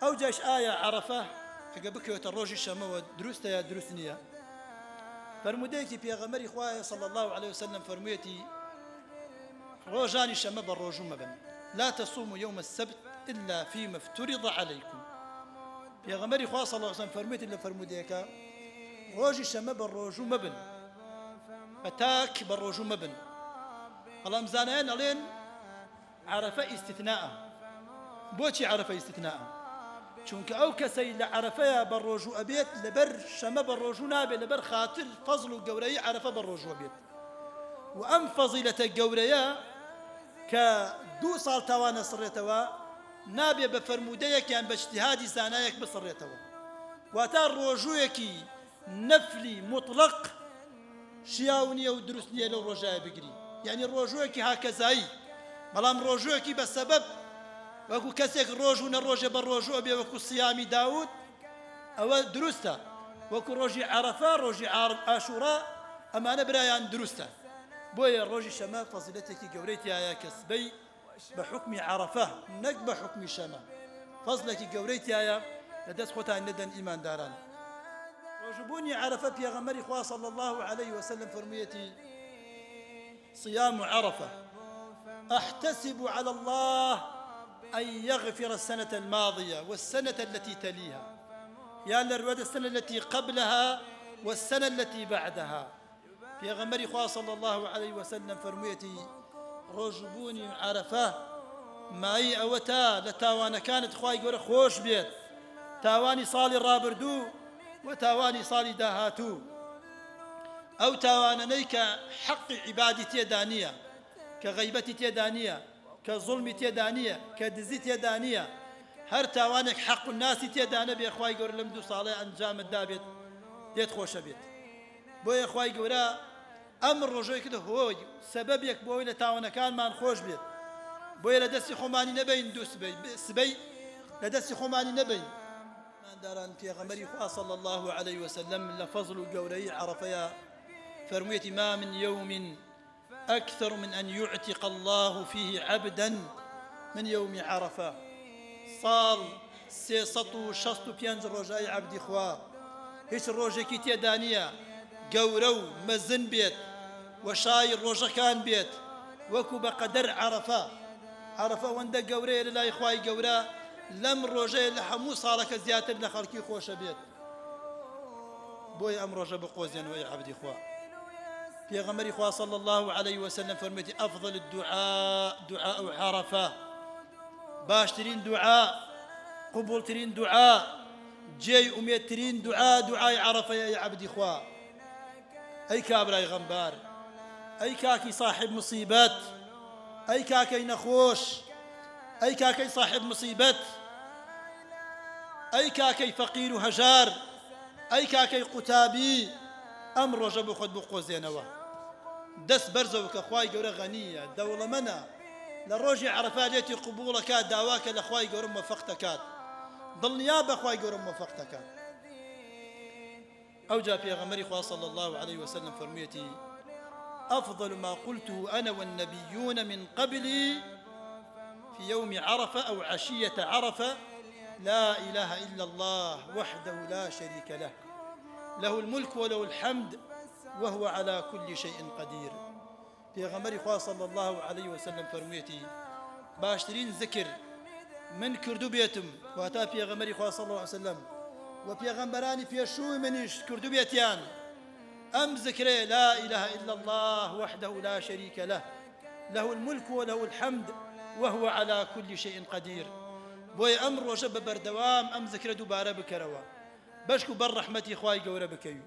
أو جاش آية عرفة أجابك يتروج الشماء ودروست يا دروسنيا فرموديكي بيغمري إخوائي صلى الله عليه وسلم فرميتي روجاني الشماء بالروج مبن لا تصوموا يوم السبت إلا فيما افترض عليكم بيغمري إخوائي صلى الله عليه وسلم فرميتي اللي فرموديكا روج الشماء بالروج مبن أتاك بالروج مبن الله مزانين ألين عرفة استثناء بوشي عرفة استثناء چونك أو كسي لعرفة بالروجو أبيت لبر شما بالروجو نابي لبر خاطر فضل الجورية عرفة بالروجو أبيت وأم فضيلة الجورية كدو صال توانا صريتوا نابي بفرموديك يعني باجتهادي زانايك بصريتوا واتا الروجويك نفلي مطلق شياونية ودروسنية لو رجاء بقري يعني الروجويك هكذا بلام روجويك بسبب وكو كسيك روجو نروجه بالروجو أبي وكو صيام داود أو درسته وكو روجي عرفة روجي عاشوراء أما أنا برايان درسته بويا الروجي شما فضلتك قوريتي يا كسبي بحكم عرفة نك بحكم شما فضلك قوريتي يا لدس خوتا ندن إيمان داران روجبوني عرفة يا غمري إخوة صلى الله عليه وسلم فرميتي صيام عرفة أحتسب على الله أن يغفر السنة الماضية والسنة التي تليها يا للرود السنة التي قبلها والسنة التي بعدها في غمر إخوة صلى الله عليه وسلم فرميتي رجبوني عرفة ماي أوتا لتاوانا كانت خواي قول خوش بيت تاواني صالي الرابردو وتاواني صالي داهاتو أو تاوانا نيك حق عبادتي دانية كغيبتي دانية كظلم تيدانية كدزي تيدانية هر تاوانك حق الناس تيدانا بي اخواي قول لمدو صالح انجام الدابت ديت خوش بيت بو اخواي قولا امر رجوي كده هو سبب يك بو الى تاوانا كان ما نخوش بيت بو الى دسي خماني نبي ندوس سبي لدسي خماني نبي داران في غمري صلى الله عليه وسلم لفضل قولي عرفيا فرميتي ما من يوم أكثر من أن يعتق الله فيه عبدا من يوم عرفة صال سيسطو شسطو بيانز رجاء عبد إخوة هيش الروجة كيتيا دانية قورو مزن بيت وشاير روجة كان بيت وكو بقدر عرفة واندا قوري للا إخواي قورا لم روجة لحمو صالك زيادة لخلقي خوش بيت بوي أم روجة بقوزين ويا عبد إخوة في غمر إخوة صلى الله عليه وسلم فرمتي أفضل الدعاء دعاء عرفة باشترين دعاء قبولترين دعاء جاي أميترين دعاء عرفة يا عبد إخوة أي كابراي غنبار أي كاكي صاحب مصيبات أي كاكي نخوش أي كاكي صاحب مصيبات أي كاكي فقير هجار أي كاكي قتابي أمر رجب خد بقوزينوا دس برزوك أخواي قورا غنية دولة منا لروجي عرفاتي قبولك داواك لأخواي قورا موفقتك ضل نيابة أخواي قورا موفقتك أو جاء في غمر إخوة صلى الله عليه وسلم فرميتي أفضل ما قلته أنا والنبيون من قبلي في يوم عرفة أو عشية عرفة لا إله إلا الله وحده لا شريك له له الملك وله الحمد وهو على كل شيء قدير في غمر إخوة صلى الله عليه وسلم فرميتي باشترين ذكر من كردو بيتم واتا في غمر إخوة صلى الله عليه وسلم وفي غمراني في شو منش كردو بيتيان أم ذكري لا إله إلا الله وحده لا شريك له له الملك وله الحمد وهو على كل شيء قدير بوي أمر وجب بردوام أم ذكر دوباره بكروا بشكو بر رحمتي إخوائي قورا بكيو